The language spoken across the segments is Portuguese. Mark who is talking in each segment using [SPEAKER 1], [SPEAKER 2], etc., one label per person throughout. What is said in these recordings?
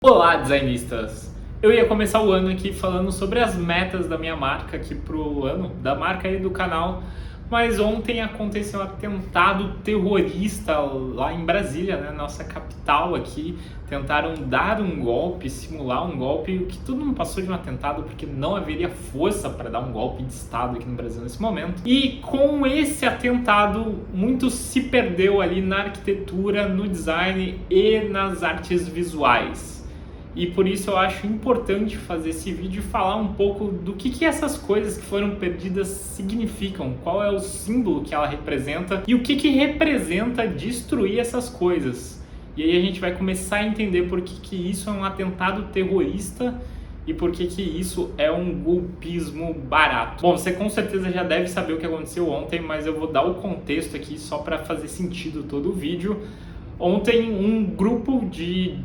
[SPEAKER 1] Olá, designistas! Eu ia começar o ano aqui falando sobre as metas da minha marca aqui pro ano, da marca aí do canal, mas ontem aconteceu um atentado terrorista lá em Brasília, né, nossa capital aqui. Tentaram dar um golpe, simular um golpe, o que tudo não passou de um atentado, porque não haveria força para dar um golpe de Estado aqui no Brasil nesse momento. E com esse atentado, muito se perdeu ali na arquitetura, no design e nas artes visuais. E por isso eu acho importante fazer esse vídeo e falar um pouco do que essas coisas que foram perdidas significam, qual é o símbolo que ela representa e o que representa destruir essas coisas. E aí a gente vai começar a entender por que isso é um atentado terrorista e por que isso é um golpismo barato. Bom, você com certeza já deve saber o que aconteceu ontem, mas eu vou dar o contexto aqui só para fazer sentido todo o vídeo. Ontem um grupo de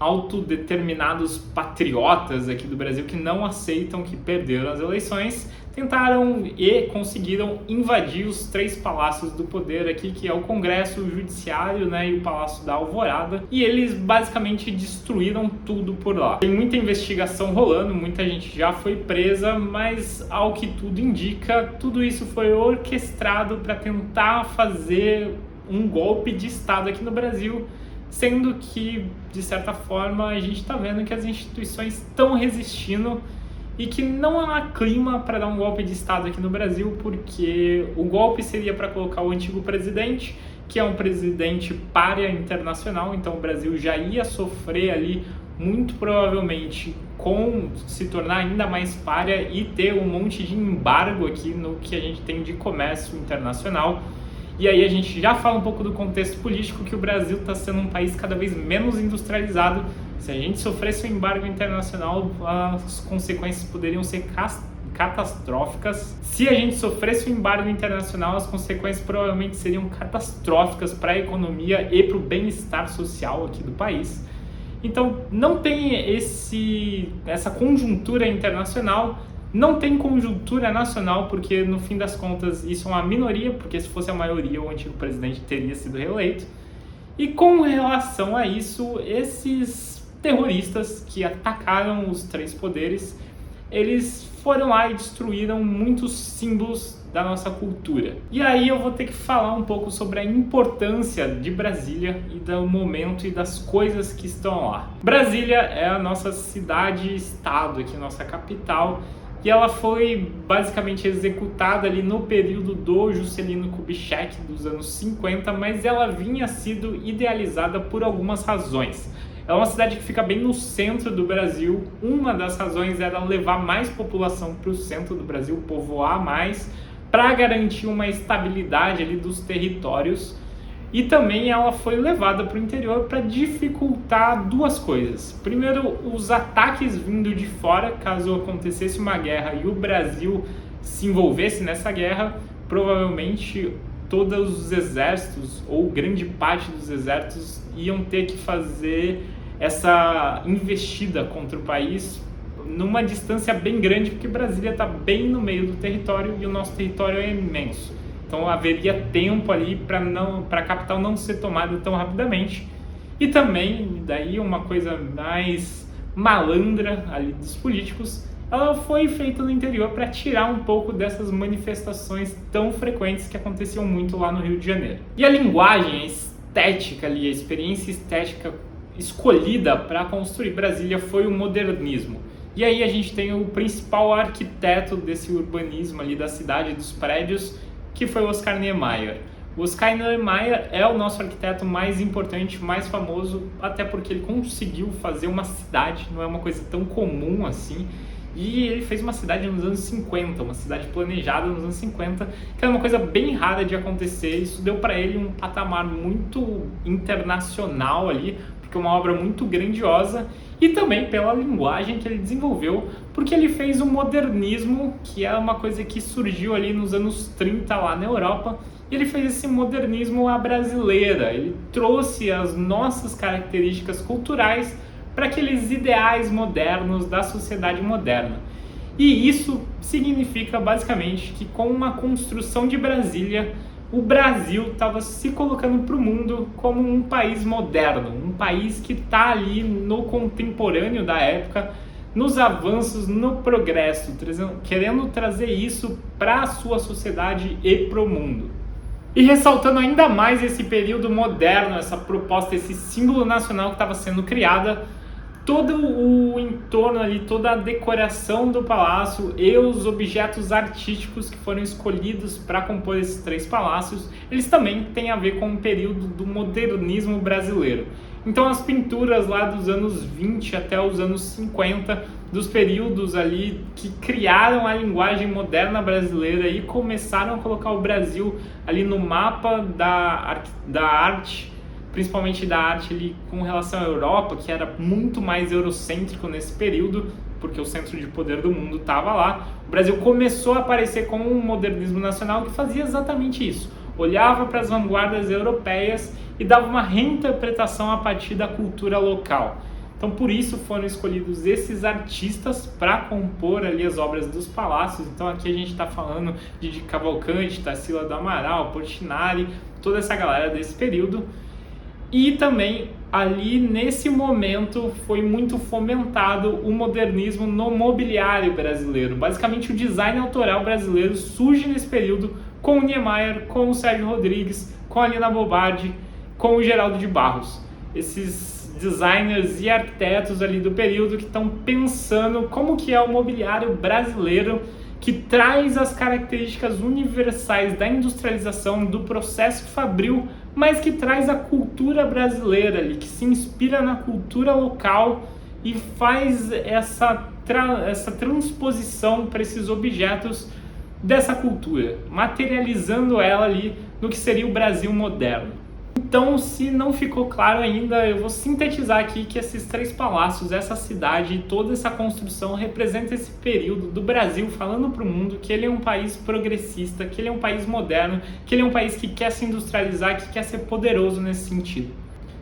[SPEAKER 1] autodeterminados patriotas aqui do Brasil que não aceitam que perderam as eleições, tentaram e conseguiram invadir os 3 palácios do poder aqui, que é o Congresso, o Judiciário, né, e o Palácio da Alvorada, e eles basicamente destruíram tudo por lá. Tem muita investigação rolando, muita gente já foi presa, mas ao que tudo indica, tudo isso foi orquestrado para tentar fazer um golpe de Estado aqui no Brasil, sendo que, de certa forma, a gente está vendo que as instituições estão resistindo e que não há clima para dar um golpe de Estado aqui no Brasil, porque o golpe seria para colocar o antigo presidente, que é um presidente pária internacional, então o Brasil já ia sofrer ali, muito provavelmente, com se tornar ainda mais pária e ter um monte de embargo aqui no que a gente tem de comércio internacional. E aí a gente já fala um pouco do contexto político, que o Brasil está sendo um país cada vez menos industrializado. Se a gente sofresse um embargo internacional, as consequências poderiam ser catastróficas. Se a gente sofresse um embargo internacional, as consequências provavelmente seriam catastróficas para a economia e para o bem-estar social aqui do país. Então não tem essa conjuntura internacional. Não tem conjuntura nacional, porque no fim das contas isso é uma minoria, porque se fosse a maioria o antigo presidente teria sido reeleito. E com relação a isso, esses terroristas que atacaram os 3 poderes, eles foram lá e destruíram muitos símbolos da nossa cultura. E aí eu vou ter que falar um pouco sobre a importância de Brasília e do momento e das coisas que estão lá. Brasília é a nossa cidade-estado aqui, nossa capital, e ela foi basicamente executada ali no período do Juscelino Kubitschek, dos anos 50, mas ela vinha sido idealizada por algumas razões. É uma cidade que fica bem no centro do Brasil. Uma das razões era levar mais população para o centro do Brasil, povoar mais, para garantir uma estabilidade ali dos territórios. E também ela foi levada para o interior para dificultar 2 coisas. Primeiro, os ataques vindo de fora, caso acontecesse uma guerra e o Brasil se envolvesse nessa guerra, provavelmente todos os exércitos, ou grande parte dos exércitos, iam ter que fazer essa investida contra o país numa distância bem grande, porque Brasília está bem no meio do território e o nosso território é imenso. Então haveria tempo ali para a capital não ser tomada tão rapidamente. E também, daí uma coisa mais malandra ali dos políticos, ela foi feita no interior para tirar um pouco dessas manifestações tão frequentes que aconteciam muito lá no Rio de Janeiro. E a linguagem, a estética ali, a experiência estética escolhida para construir Brasília foi o modernismo. E aí a gente tem o principal arquiteto desse urbanismo ali da cidade, dos prédios, que foi o Oscar Niemeyer. O Oscar Niemeyer é o nosso arquiteto mais importante, mais famoso, até porque ele conseguiu fazer uma cidade, não é uma coisa tão comum assim, e ele fez uma cidade nos anos 50, uma cidade planejada nos anos 50, que era uma coisa bem rara de acontecer. Isso deu para ele um patamar muito internacional ali, porque é uma obra muito grandiosa, e também pela linguagem que ele desenvolveu, porque ele fez o modernismo, que é uma coisa que surgiu ali nos anos 30 lá na Europa, e ele fez esse modernismo à brasileira. Ele trouxe as nossas características culturais para aqueles ideais modernos da sociedade moderna. E isso significa basicamente que com uma construção de Brasília, o Brasil estava se colocando para o mundo como um país moderno, um país que está ali no contemporâneo da época, nos avanços, no progresso, querendo trazer isso para a sua sociedade e para o mundo. E ressaltando ainda mais esse período moderno, essa proposta, esse símbolo nacional que estava sendo criada, todo o entorno ali, toda a decoração do palácio e os objetos artísticos que foram escolhidos para compor esses 3 palácios, eles também têm a ver com o período do modernismo brasileiro. Então as pinturas lá dos anos 20 até os anos 50, dos períodos ali que criaram a linguagem moderna brasileira e começaram a colocar o Brasil ali no mapa da arte, principalmente da arte ali com relação à Europa, que era muito mais eurocêntrico nesse período, porque o centro de poder do mundo estava lá. O Brasil começou a aparecer com um modernismo nacional que fazia exatamente isso. Olhava para as vanguardas europeias e dava uma reinterpretação a partir da cultura local. Então, por isso foram escolhidos esses artistas para compor ali as obras dos palácios. Então, aqui a gente está falando de Cavalcante, Tarsila do Amaral, Portinari, toda essa galera desse período. E também ali nesse momento foi muito fomentado o modernismo no mobiliário brasileiro. Basicamente o design autoral brasileiro surge nesse período com o Niemeyer, com o Sérgio Rodrigues, com a Lina Bobardi, com o Geraldo de Barros. Esses designers e arquitetos ali do período que estão pensando como que é o mobiliário brasileiro, que traz as características universais da industrialização, do processo fabril, mas que traz a cultura brasileira ali, que se inspira na cultura local e faz essa transposição para esses objetos dessa cultura, materializando ela ali no que seria o Brasil moderno. Então, se não ficou claro ainda, eu vou sintetizar aqui que esses 3 palácios, essa cidade e toda essa construção representa esse período do Brasil falando para o mundo que ele é um país progressista, que ele é um país moderno, que ele é um país que quer se industrializar, que quer ser poderoso nesse sentido.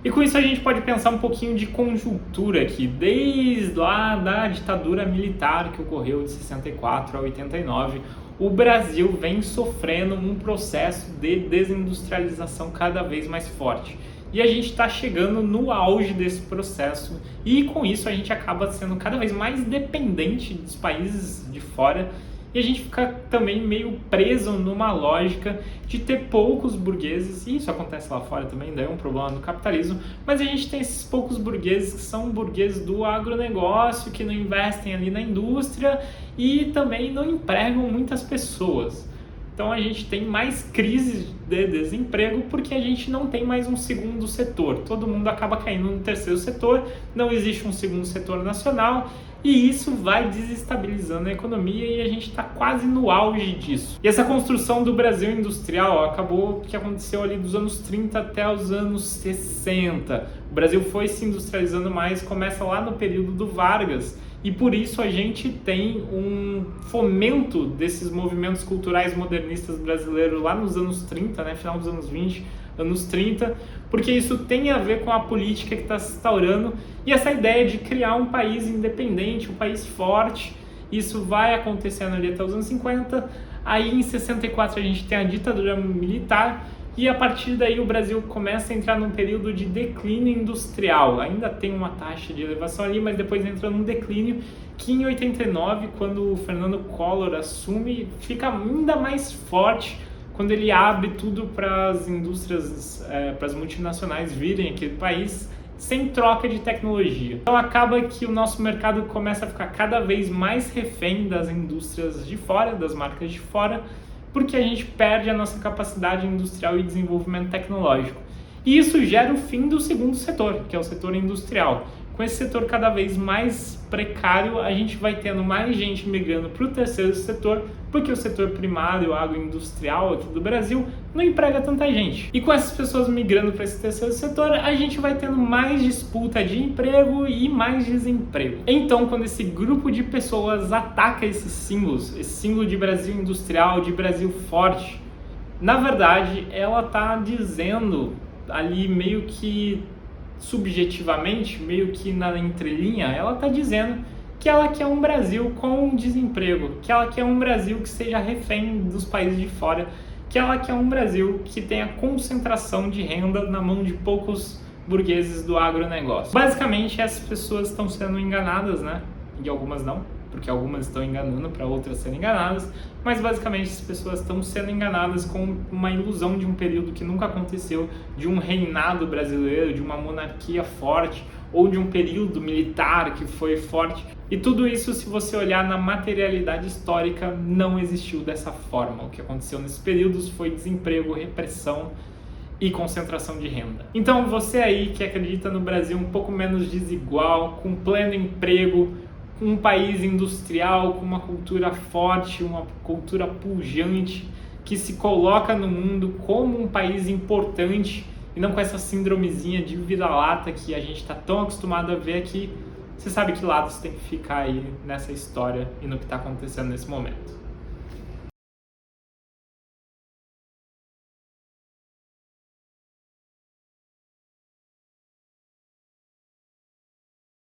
[SPEAKER 1] E com isso a gente pode pensar um pouquinho de conjuntura aqui, desde lá da ditadura militar que ocorreu de 64 a 89, o Brasil vem sofrendo um processo de desindustrialização cada vez mais forte. E a gente está chegando no auge desse processo e com isso a gente acaba sendo cada vez mais dependente dos países de fora e a gente fica também meio preso numa lógica de ter poucos burgueses, e isso acontece lá fora também, daí é um problema do capitalismo, mas a gente tem esses poucos burgueses que são burgueses do agronegócio, que não investem ali na indústria e também não empregam muitas pessoas. Então a gente tem mais crise de desemprego porque a gente não tem mais um segundo setor. Todo mundo acaba caindo no terceiro setor, não existe um segundo setor nacional e isso vai desestabilizando a economia e a gente está quase no auge disso. E essa construção do Brasil industrial acabou que aconteceu ali dos anos 30 até os anos 60. O Brasil foi se industrializando mais, começa lá no período do Vargas. E por isso a gente tem um fomento desses movimentos culturais modernistas brasileiros lá nos anos 30, né, final dos anos 20, anos 30, porque isso tem a ver com a política que está se instaurando e essa ideia de criar um país independente, um país forte. Isso vai acontecendo ali até os anos 50, aí em 64 a gente tem a ditadura militar, e a partir daí o Brasil começa a entrar num período de declínio industrial. Ainda tem uma taxa de elevação ali, mas depois entra num declínio que em 89, quando o Fernando Collor assume, fica ainda mais forte quando ele abre tudo para as indústrias, para as multinacionais virem aquele país sem troca de tecnologia. Então acaba que o nosso mercado começa a ficar cada vez mais refém das indústrias de fora, das marcas de fora, porque a gente perde a nossa capacidade industrial e desenvolvimento tecnológico. E isso gera o fim do segundo setor, que é o setor industrial. Com esse setor cada vez mais precário, a gente vai tendo mais gente migrando para o terceiro setor, porque o setor primário, agroindustrial aqui do Brasil, não emprega tanta gente. E com essas pessoas migrando para esse terceiro setor, a gente vai tendo mais disputa de emprego e mais desemprego. Então, quando esse grupo de pessoas ataca esses símbolos, esse símbolo de Brasil industrial, de Brasil forte, na verdade, ela está dizendo ali meio que subjetivamente, meio que na entrelinha, ela está dizendo que ela quer um Brasil com desemprego, que ela quer um Brasil que seja refém dos países de fora, que ela quer um Brasil que tenha concentração de renda na mão de poucos burgueses do agronegócio. Basicamente, essas pessoas estão sendo enganadas, né? E algumas não, porque algumas estão enganando para outras serem enganadas, mas basicamente as pessoas estão sendo enganadas com uma ilusão de um período que nunca aconteceu, de um reinado brasileiro, de uma monarquia forte, ou de um período militar que foi forte. E tudo isso, se você olhar na materialidade histórica, não existiu dessa forma. O que aconteceu nesses períodos foi desemprego, repressão e concentração de renda. Então você aí que acredita no Brasil um pouco menos desigual, com pleno emprego, com um país industrial, com uma cultura forte, uma cultura pujante, que se coloca no mundo como um país importante e não com essa síndromezinha de vira-lata que a gente está tão acostumado a ver aqui, você sabe que lado você tem que ficar aí nessa história e no que está acontecendo nesse momento.